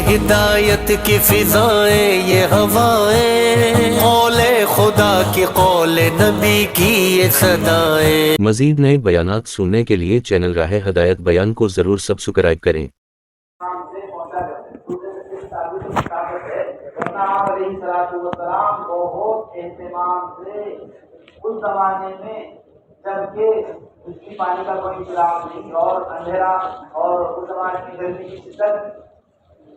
ہدایت کی فضائیں یہ ہوائیں، قول خدا کی قول نبی کی یہ صدائیں۔ مزید نئے بیانات سننے کے لیے چینل راہ ہدایت بیان کو ضرور سبسکرائب کریں۔ بہت اہتمام سے اس زمانے میں جبکہ بجلی پانی کا کوئی انتظام نہیں اور اندھیرا اور اس زمانے میں گرمی کی شدت،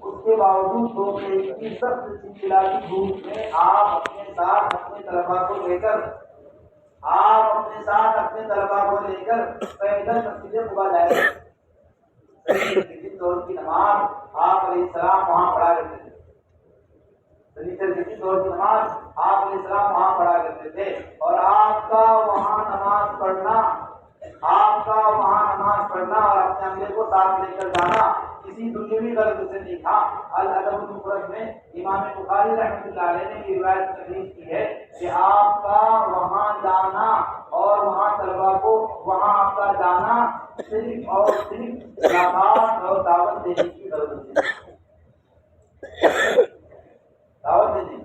اس کے باوجود دو کی سخت چلچلاتی دھوپ میں آپ اپنے ساتھ اپنے طلبا کو لے کر پیدل مسجد قباء جائے گا۔ دور کی نماز آپ علیہ السلام وہاں پڑھا کرتے تھے، دور کی نماز آپ علیہ السلام وہاں پڑھا کرتے تھے، اور آپ کا وہاں نماز پڑھنا اور اپنے عملے کو ساتھ لے کر جانا کسی دنیاوی غرض سے نہیں تھا۔ الادب المفرد میں امام بخاری رحمۃ اللہ علیہ نے یہ روایت تحریر کی ہے کہ آپ کا وہاں جانا اور وہاں طلبا کو وہاں آپ کا جانا صرف اور صرف ملاقات اور دعوت دینے کی غرض سے، دعوت دینے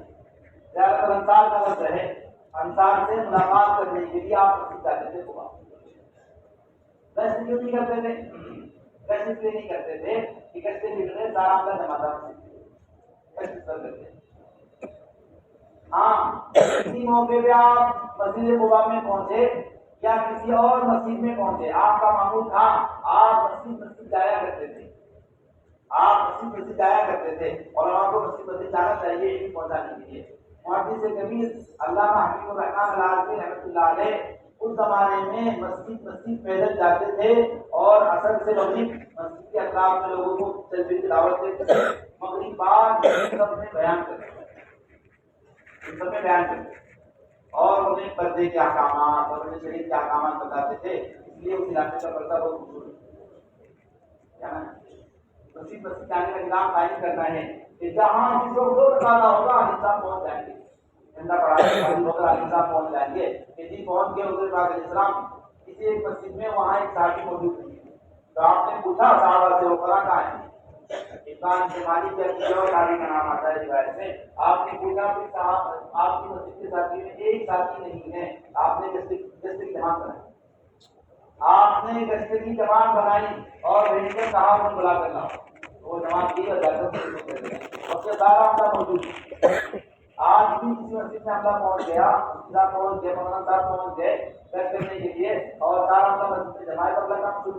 زیادہ تر انصار کا لفظ ہے، انصار سے ملاقات کرنے کے لیے آپ مسجد جاتے تھے۔ گشت کیوں نہیں کرتے تھے؟ گشت اس لیے نہیں کرتے تھے کہ گشت کے لیے سارا کا جماعت ہاں کسی موقع پہ آپ مسجد قباء میں پہنچے یا کسی اور مسجد میں پہنچے، آپ کا معمول تھا آپ مسجد جایا کرتے تھے، علماء کو مسجد جانا چاہیے علم پہنچانے کے لیے۔ محدث کبیر علامہ حکیم الرحمن العالمی رحمۃ اللہ علیہ اس زمانے میں مسجد پیدل جاتے تھے اور عصر سے مغرب مسجد کے اطراف میں لوگوں کو تجوید کی دعوت دیتے تھے، مغرب بعد سب میں بیان کرتے اور انہیں پردے کے احکامات اور انہیں شریعت کے احکامات بتاتے تھے، اس لیے اس علاقے کا پردہ بہت مشہور ہے۔ مسجد جانے کا نظام قائم کرنا ہے کہ جہاں جس کو جو بتانا ہوگا انسان پہنچ جائیں گے، پہنچ جائیں گے کہ جی پہنچ گئے حضور پاک علیہ السلام کسی ایک مسجد میں، وہاں ایک صحابی موجود نہیں ہے، تو آپ نے پوچھا صحابہ سے وہ قرآن کہاں ہے؟ ابن مالک کے صحابی کا نام آتا ہے روایت میں، آپ نے پوچھا کہ صاحب آپ کی مسجد کے ساتھی میں ایک ساتھی نہیں ہے، آپ نے گشت کی جماعت بنائی، بنائی اور بھیج کر صاحب کو بلا کر لاؤ، وہ جماعت کی اور موجود ہے۔ آج بھی کسی مسجد میں حملہ پہنچ گیا، مولانا صاحب پہنچ گئے گشت کرنے کے لیے اور سارا مسجد میں جماعت اگلا کام شروع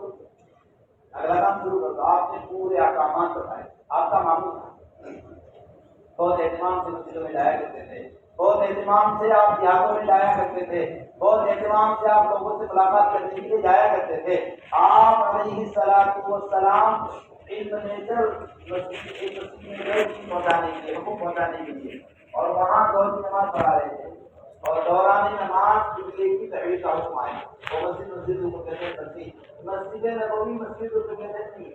کر دو، آپ نے پورے احکامات بتائے، آپ کا معمول تھا، بہت اہتمام سے مسجدوں میں جایا کرتے تھے، بہت اہتمام سے آپ دیہاتوں میں جایا کرتے تھے، بہت اہتمام سے آپ لوگوں سے ملاقات کرنے کے لیے جایا کرتے تھے۔ آپ علیہ السلام علم لے کر پہنچانے کے لیے اور وہاں دور کی نماز پڑھا رہے تھے، اور دوران نماز قبلے کی تحویل کا حکم آیا، وہ مسجد کو کہتے ہیں مسجد نبوی مسجد کو کہتے نہیں ہے،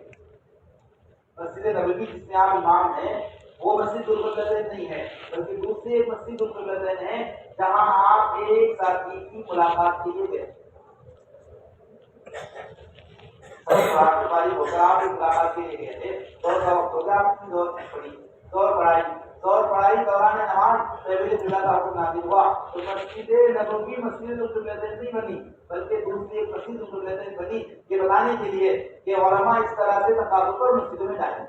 مسجد نبوی جس میں آپ امام ہیں وہ مسجد القدس نہیں ہے، بلکہ دوسری ایک مسجد القدس ہے جہاں آپ ایک ساتھی کی ملاقات کے لیے گئے، ملاقات کے لیے گئے تھے، دور کا وقت ہو گیا، آپ کی دور نہیں پڑی، دور پڑھائی دوران نماز تحویل قبلہ کا حکم نازل ہوا، تو مسجد نبوی مسجد القدس نہیں بنی، بلکہ دوسری ایک مسجد القدس بنی، یہ بتانے کے لیے کہ علماء اس طرح سے تقاضوں پر مسجدوں میں جائیں۔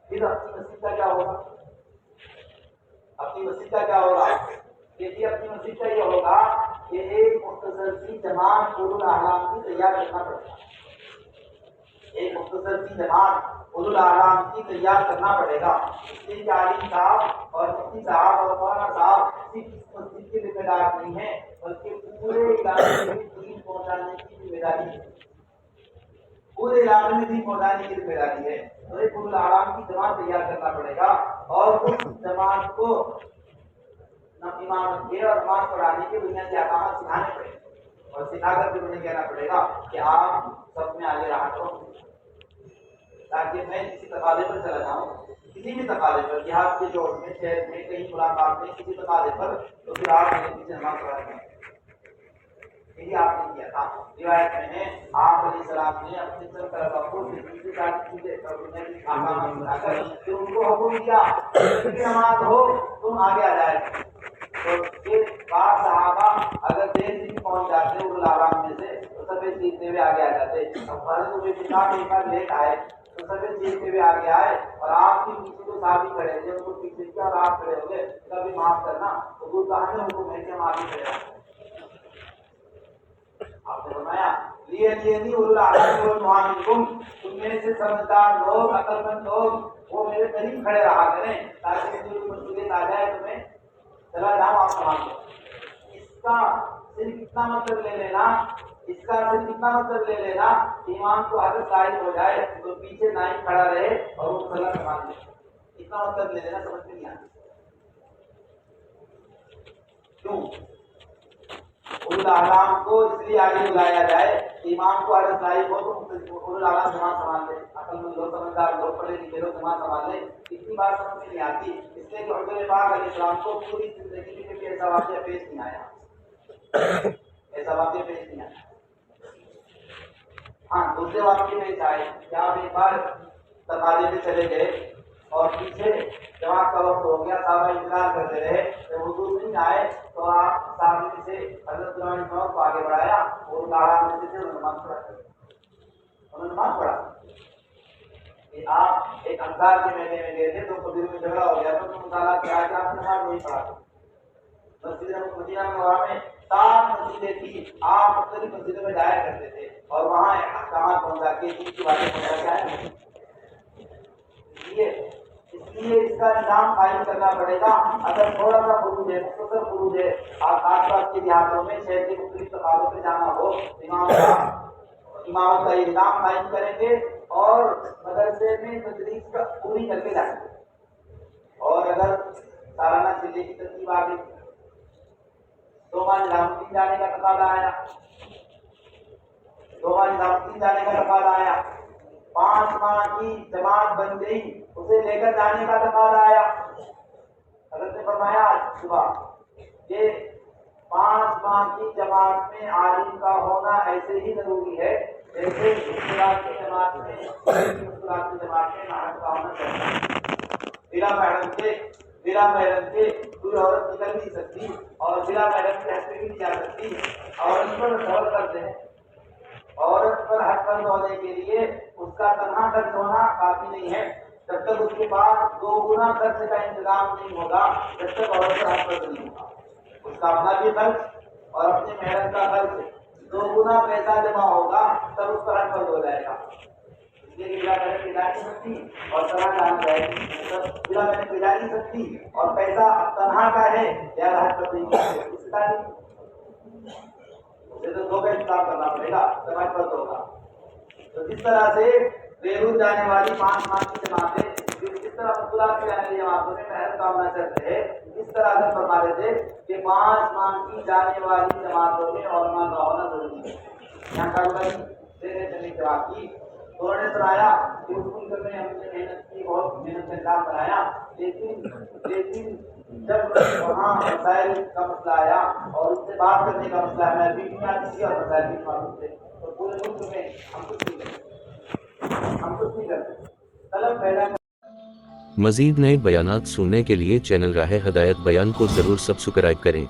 پھر اپنی مسجد کا کیا ہوگا؟ اپنی مسجد کا یہ ہوگا کہ ایک مختصر سی جماعت اولو الاحلام کی تیار کرنا پڑے گا، اس لیے کہ عالم صاحب اور مفتی صاحب اور مولانا صاحب صرف اس مسجد کے ذمہ دار نہیں ہیں، بلکہ پورے علاقے میں دین پہنچانے کی ذمہ داری ہے، تو ایک اولو الاحلام کی جماعت تیار کرنا پڑے گا، اور اس جماعت کو امامت کے اور نماز پڑھانے کے بنیادی احکامات سکھانے پڑے گا، اور سکھا کر کے انہیں کہنا پڑے گا کہ آپ سب میں آگے رہا کرو، تاکہ میں کسی تقاضے پر چلا جاؤں، کسی بھی تقاضے پر، دیہات کے جوڑ میں، شہر میں، کہیں ملاقات میں، کسی تقاضے پر، تو پھر آپ میرے پیچھے نماز پڑھا کریں۔ یہی آپ نے کیا تھا. روایت میں ہے آپ علیہ السلام نے اپنے سب طرف کو دوسری ساری چیزیں احکامات بتا کر پھر ان کو حکم دیا کہ نماز ہو تم آگے آ جائے. تو یہ بعض صحابہ اگر دیر سے پہنچ جاتے وہ آرام میں سے تو سفید سیکھتے ہوئے آگے آ جاتے. اب فرض ہوئے کتاب ایک بار لیٹ آئے تو سفید سیکھتے ہوئے آگے آئے اور آپ کے پیچھے جو صحابی کھڑے تھے ان کو پیچھے کیا اور آپ کھڑے ہو گئے کبھی معاف کرنا حضور کہاں نے حکم ہے کہ ہم آگے کھڑے ہیں. آپ نے فرمایا لیے نہیں تم میں سے سمجھدار لوگ عقل مند لوگ وہ میرے قریب کھڑے رہا کریں تاکہ مجھے مصیبت آ جائے تمہیں چلا جاؤ آپ سنبھال لو. اس کا صرف اتنا مطلب لے لینا ایمان کو حضرت ظاہر ہو جائے تو پیچھے نائب کھڑا رہے اور وہ صلاح سنبھال لے. اتنا مطلب لے لینا سمجھ میں نہیں آتا. کیوں الاعلام کو اس لیے آگے بلایا جائے امام کو حضرت ظاہر ہو تو الاعلام جماعت سنبھال لے. عقل مند لوگ سمجھدار لوگ پڑھے لکھے لوگ جماعت سنبھال لے. اتنی بات سمجھ میں نہیں آتی اس لیے کہ حضرت پاک علیہ السلام کو پوری زندگی میں ایسا واقعہ پیش نہیں آیا. ہاں دوسرے واقعے میں چاہے کہ آپ ایک بار تقاضے پہ چلے گئے اور پیچھے جماعت کا وقت ہو گیا صحابہ انتظار کرتے رہے جب حضور نہیں آئے تو آپ صحابہ سے حضرت کو آگے بڑھایا اور نماز پڑھا. کہ آپ ایک انصار کے میلے میں گئے تھے تو قبیل میں جھگڑا ہو گیا تو مطالعہ کیا کہ آپ نماز نہیں پڑھا. مسجد مدینہ میں 7 مسجدیں تھیں. آپ مختلف مسجدوں میں جایا کرتے تھے اور وہاں احکامات پہنچا کے دین کی باتیں پہنچا کے اس لیے اس کا نظام قائم کرنا پڑے گا. اگر تھوڑا سا خروج ہے مختصر خروج ہے آپ آس پاس کے دیہاتوں میں شہر کے مختلف تقاضوں پہ جانا ہو امامت کا یہ نظام قائم کریں گے اور مدرسے میں تدریس کا پوری کر کے جائیں گے. اور اگر سالانہ چلے کی ترتیب آ گئی 2 ماہ نظام جانے کا تقاضا آیا 2 ماہ نظام جانے کا تقاضا آیا 5 ماہ کی جماعت بن گئی اسے لے کر جانے کا تقاضا آیا. حضرت نے فرمایا صبح کہ 5 ماہ کی جماعت میں عالم کا ہونا ایسے ہی ضروری ہے جیسے مشکلات کی جماعت میں ناحق کا ہونا چاہیے. بلا محرم کے کوئی عورت نکل نہیں سکتی اور بلا محرم کے حق بھی نہیں جا سکتی. عورت پر غور کرتے ہیں عورت پر حق بند ہونے کے لیے اس کا تنہا خرچ ہونا کافی نہیں ہے جب تک اس کے پاس 2 گنا خرچ کا انتظام نہیں ہوگا جب تک عورت پر حق بند نہیں ہوگا. اس کا اپنا بھی خرچ اور اپنے محرم کا خرچ 2 گنا پیسہ جمع ہوگا تب اس پر حق بند ہو جائے گا. اس لیے بلا محرم کی جا نہیں سکتی اور تنہا جان جائے گی. بلا محرم کی جا نہیں سکتی اور پیسہ تنہا کا ہے یا حق بند نہیں اس کا تو 2 کا انتظام کرنا پڑے گا تب حق بند ہوگا. تو جس طرح سے بیرون جانے والی 5 ماہ کی جماعتیں جس طرح مقبولات کی جانے والی جماعتوں میں محرم کا ہونا چاہتے ہیں اس طرح سے فرما رہے تھے کہ 5 ماہ کی جانے والی جماعتوں میں علماء کا ہونا ضروری ہے. یہاں کا چلنے کے بعد کی انہوں نے سنایا کہ اس ملک میں ہم نے محنت کی بہت محنت کا نظام بنایا لیکن جب وہاں مسائل کا مسئلہ آیا اور اس سے بات کرنے کا مسئلہ ہے میں بھی نہیں آتی تھی اور مسائل بھی معلوم تھے تو پورے ملک میں ہم کچھ نہیں کرتے. طلب پیدا مزید نئے بیانات سننے کے لیے چینل راہ ہدایت بیان کو ضرور سبسکرائب کریں.